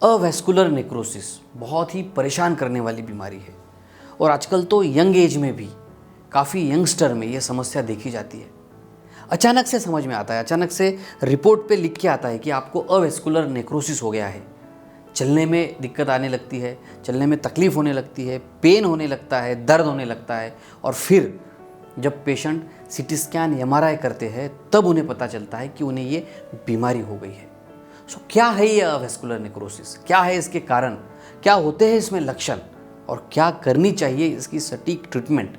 अवैस्कुलर necrosis बहुत ही परेशान करने वाली बीमारी है और आजकल तो यंग एज में भी काफ़ी यंगस्टर में ये समस्या देखी जाती है। अचानक से समझ में आता है, अचानक से रिपोर्ट पे लिख के आता है कि आपको अवैस्कुलर नेक्रोसिस हो गया है। चलने में दिक्कत आने लगती है, चलने में तकलीफ़ होने लगती है, पेन होने लगता है, दर्द होने लगता है और फिर जब पेशेंट सीटी स्कैन एमआरआई करते हैं तब उन्हें पता चलता है कि उन्हें ये बीमारी हो गई है। सो क्या है ये अवैस्कुलर नेक्रोसिस, क्या है इसके कारण, क्या होते हैं इसमें लक्षण और क्या करनी चाहिए इसकी सटीक ट्रीटमेंट,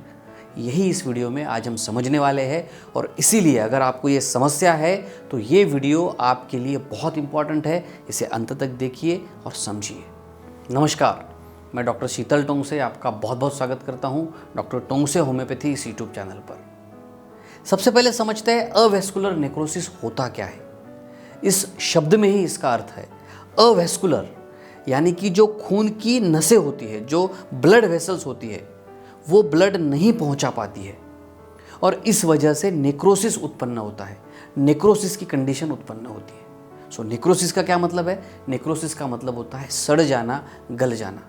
यही इस वीडियो में आज हम समझने वाले हैं। और इसीलिए अगर आपको ये समस्या है तो ये वीडियो आपके लिए बहुत इंपॉर्टेंट है, इसे अंत तक देखिए और समझिए। नमस्कार, मैं डॉक्टर शीतल टोंगसे आपका बहुत बहुत स्वागत करता हूँ डॉक्टर टोंगसे होम्योपैथी इस यूट्यूब चैनल पर। सबसे पहले समझते हैं अवैस्कुलर नेक्रोसिस होता क्या है। इस शब्द में ही इसका अर्थ है। अवैस्कुलर यानी कि जो खून की नसें होती है, जो ब्लड वेसल्स होती है, वो ब्लड नहीं पहुंचा पाती है और इस वजह से नेक्रोसिस उत्पन्न होता है, नेक्रोसिस की कंडीशन उत्पन्न होती है। सो नेक्रोसिस का क्या मतलब है? नेक्रोसिस का मतलब होता है सड़ जाना, गल जाना।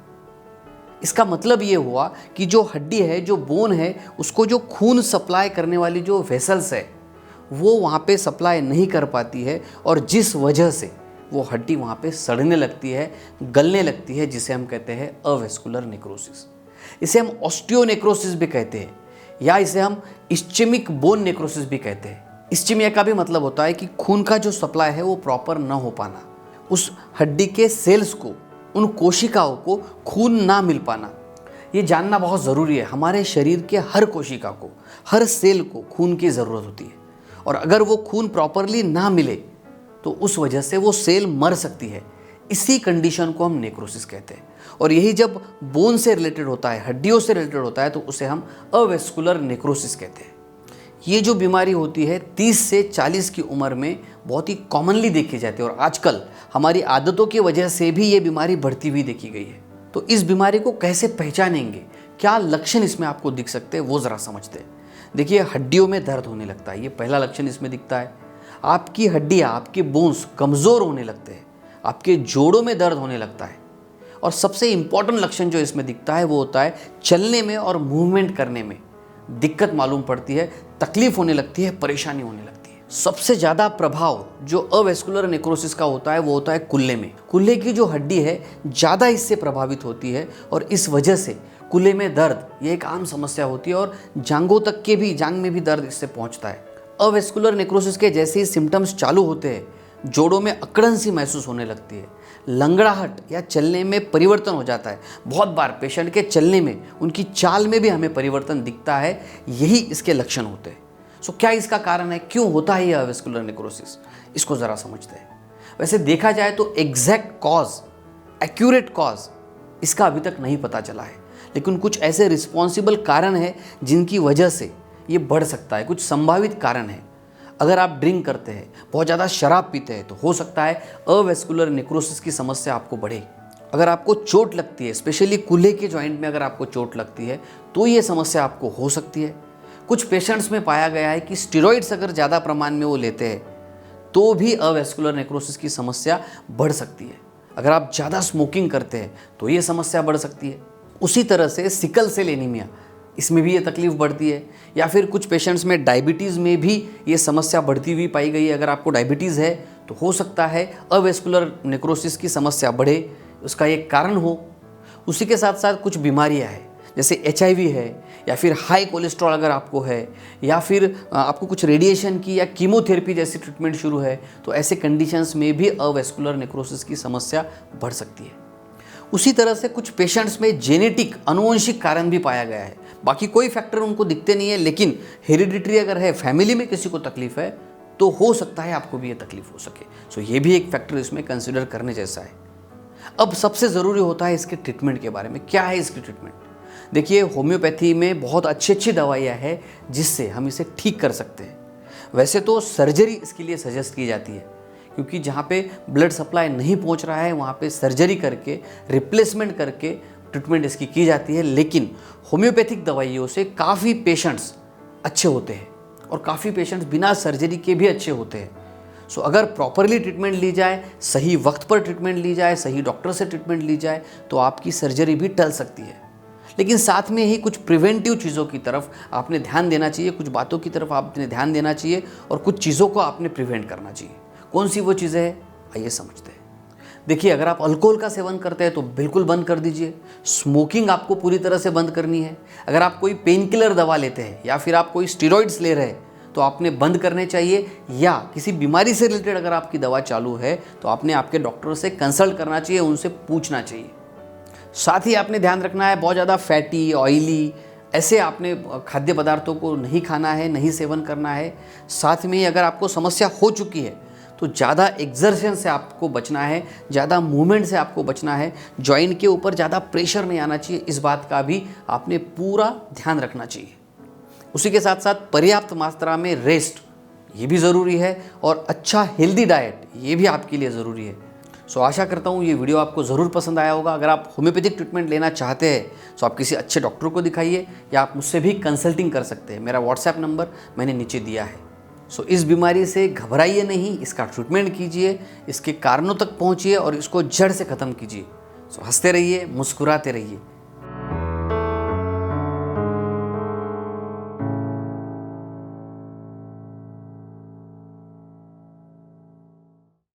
इसका मतलब ये हुआ कि जो हड्डी है, जो बोन है, उसको जो खून सप्लाई करने वाली जो वेसल्स है वो वहाँ पे सप्लाई नहीं कर पाती है और जिस वजह से वो हड्डी वहाँ पे सड़ने लगती है, गलने लगती है, जिसे हम कहते हैं अवैस्कुलर नेक्रोसिस। इसे हम ऑस्टियोनेक्रोसिस भी कहते हैं या इसे हम इस्चेमिक बोन नेक्रोसिस भी कहते हैं। इस्चेमिया का भी मतलब होता है कि खून का जो सप्लाई है वो प्रॉपर न हो पाना, उस हड्डी के सेल्स को, उन कोशिकाओं को खून ना मिल पाना। ये जानना बहुत ज़रूरी है। हमारे शरीर के हर कोशिका को, हर सेल को खून की ज़रूरत होती है और अगर वो खून प्रॉपरली ना मिले तो उस वजह से वो सेल मर सकती है। इसी कंडीशन को हम नेक्रोसिस कहते हैं और यही जब बोन से रिलेटेड होता है, हड्डियों से रिलेटेड होता है, तो उसे हम अवैस्कुलर नेक्रोसिस कहते हैं। ये जो बीमारी होती है 30 से 40 की उम्र में बहुत ही कॉमनली देखी जाती है और आजकल हमारी आदतों की वजह से भी ये बीमारी बढ़ती हुई देखी गई है। तो इस बीमारी को कैसे पहचानेंगे, क्या लक्षण इसमें आपको दिख सकते हैं, वो ज़रा समझते हैं। देखिए, हड्डियों में दर्द होने लगता है, ये पहला लक्षण इसमें दिखता है। आपकी हड्डियाँ, आपके बोन्स कमज़ोर होने लगते हैं, आपके जोड़ों में दर्द होने लगता है और सबसे इम्पॉर्टेंट लक्षण जो इसमें दिखता है वो होता है चलने में और मूवमेंट करने में दिक्कत मालूम पड़ती है, तकलीफ होने लगती है, परेशानी होने लगती है। सबसे ज़्यादा प्रभाव जो अवैस्कुलर नेक्रोसिस का होता है वो होता है कुल्ले में। कुल्ले की जो हड्डी है ज़्यादा इससे प्रभावित होती है और इस वजह से कुल्ले में दर्द ये एक आम समस्या होती है और जांघों तक के भी, जांघ में भी दर्द इससे पहुंचता है। अवैस्कुलर नेक्रोसिस के जैसे ही सिम्टम्स चालू होते हैं, जोड़ों में अकड़न सी महसूस होने लगती है, लंगड़ाहट या चलने में परिवर्तन हो जाता है। बहुत बार पेशेंट के चलने में, उनकी चाल में भी हमें परिवर्तन दिखता है। यही इसके लक्षण होते हैं। सो क्या इसका कारण है, क्यों होता है ये अवैस्कुलर नेक्रोसिस, इसको ज़रा समझते हैं। वैसे देखा जाए तो एग्जैक्ट कॉज, एक्यूरेट कॉज इसका अभी तक नहीं पता चला है, लेकिन कुछ ऐसे रिस्पॉन्सिबल कारण हैं जिनकी वजह से ये बढ़ सकता है। कुछ संभावित कारण हैं। अगर आप ड्रिंक करते हैं, बहुत ज़्यादा शराब पीते हैं, तो हो सकता है अवैस्कुलर नेक्रोसिस की समस्या आपको बढ़े। अगर आपको चोट लगती है, स्पेशली कूल्हे के जॉइंट में अगर आपको चोट लगती है तो ये समस्या आपको हो सकती है। कुछ पेशेंट्स में पाया गया है कि स्टेरॉइड्स अगर ज़्यादा प्रमाण में वो लेते हैं तो भी अवैस्कुलर नेक्रोसिस की समस्या बढ़ सकती है। अगर आप ज़्यादा स्मोकिंग करते हैं तो ये समस्या बढ़ सकती है। उसी तरह से सिकल सेल एनीमिया, इसमें भी ये तकलीफ बढ़ती है। या फिर कुछ पेशेंट्स में डायबिटीज़ में भी ये समस्या बढ़ती हुई पाई गई है। अगर आपको डायबिटीज़ है तो हो सकता है अवैस्कुलर नेक्रोसिस की समस्या बढ़े, उसका एक कारण हो। उसी के साथ साथ कुछ बीमारियां हैं, जैसे HIV है या फिर हाई कोलेस्ट्रॉल अगर आपको है या फिर आपको कुछ रेडिएशन की या कीमोथेरेपी जैसी ट्रीटमेंट शुरू है, तो ऐसे कंडीशंस में भी अवैस्कुलर नेक्रोसिस की समस्या बढ़ सकती है। उसी तरह से कुछ पेशेंट्स में जेनेटिक, आनुवंशिक कारण भी पाया गया है। बाकी कोई फैक्टर उनको दिखते नहीं है, लेकिन हेरिडिटरी अगर है, फैमिली में किसी को तकलीफ है, तो हो सकता है आपको भी ये तकलीफ हो सके। सो ये भी एक फैक्टर इसमें कंसिडर करने जैसा है। अब सबसे ज़रूरी होता है इसके ट्रीटमेंट के बारे में। क्या है इसकी ट्रीटमेंट? देखिए, होम्योपैथी में बहुत अच्छी अच्छी दवाइयाँ हैं जिससे हम इसे ठीक कर सकते हैं। वैसे तो सर्जरी इसके लिए सजेस्ट की जाती है, क्योंकि जहाँ पे ब्लड सप्लाई नहीं पहुँच रहा है वहाँ पे सर्जरी करके, रिप्लेसमेंट करके ट्रीटमेंट इसकी की जाती है। लेकिन होम्योपैथिक दवाइयों से काफ़ी पेशेंट्स अच्छे होते हैं और काफ़ी पेशेंट्स बिना सर्जरी के भी अच्छे होते हैं। सो अगर प्रॉपरली ट्रीटमेंट ली जाए, सही वक्त पर ट्रीटमेंट ली जाए, सही डॉक्टर से ट्रीटमेंट ली जाए तो आपकी सर्जरी भी टल सकती है। लेकिन साथ में ही कुछ प्रिवेंटिव चीज़ों की तरफ आपने ध्यान देना चाहिए, कुछ बातों की तरफ आपने ध्यान देना चाहिए और कुछ चीज़ों को आपने प्रिवेंट करना चाहिए। कौन सी वो चीज़ें हैं, आइए समझते हैं। देखिए, अगर आप अल्कोहल का सेवन करते हैं तो बिल्कुल बंद कर दीजिए। स्मोकिंग आपको पूरी तरह से बंद करनी है। अगर आप कोई पेन किलर दवा लेते हैं या फिर आप कोई स्टेरॉइड्स ले रहे हैं तो आपने बंद करने चाहिए, या किसी बीमारी से रिलेटेड अगर आपकी दवा चालू है तो आपने आपके डॉक्टर से कंसल्ट करना चाहिए, उनसे पूछना चाहिए। साथ ही आपने ध्यान रखना है, बहुत ज़्यादा फैटी, ऑयली ऐसे आपने खाद्य पदार्थों को नहीं खाना है, नहीं सेवन करना है। साथ में ही अगर आपको समस्या हो चुकी है तो ज़्यादा एक्सर्शन से आपको बचना है, ज़्यादा मूवमेंट से आपको बचना है, जॉइंट के ऊपर ज़्यादा प्रेशर नहीं आना चाहिए, इस बात का भी आपने पूरा ध्यान रखना चाहिए। उसी के साथ साथ पर्याप्त मात्रा में रेस्ट ये भी ज़रूरी है, और अच्छा हेल्दी डाइट ये भी आपके लिए ज़रूरी है। सो आशा करता हूँ ये वीडियो आपको ज़रूर पसंद आया होगा। अगर आप होम्योपैथिक ट्रीटमेंट लेना चाहते हैं तो आप किसी अच्छे डॉक्टर को दिखाइए, या आप मुझसे भी कंसल्टिंग कर सकते हैं। मेरा व्हाट्सएप नंबर मैंने नीचे दिया है। सो इस बीमारी से घबराइए नहीं, इसका ट्रीटमेंट कीजिए, इसके कारणों तक पहुँचिए और इसको जड़ से ख़त्म कीजिए। सो हंसते रहिए, मुस्कुराते रहिए।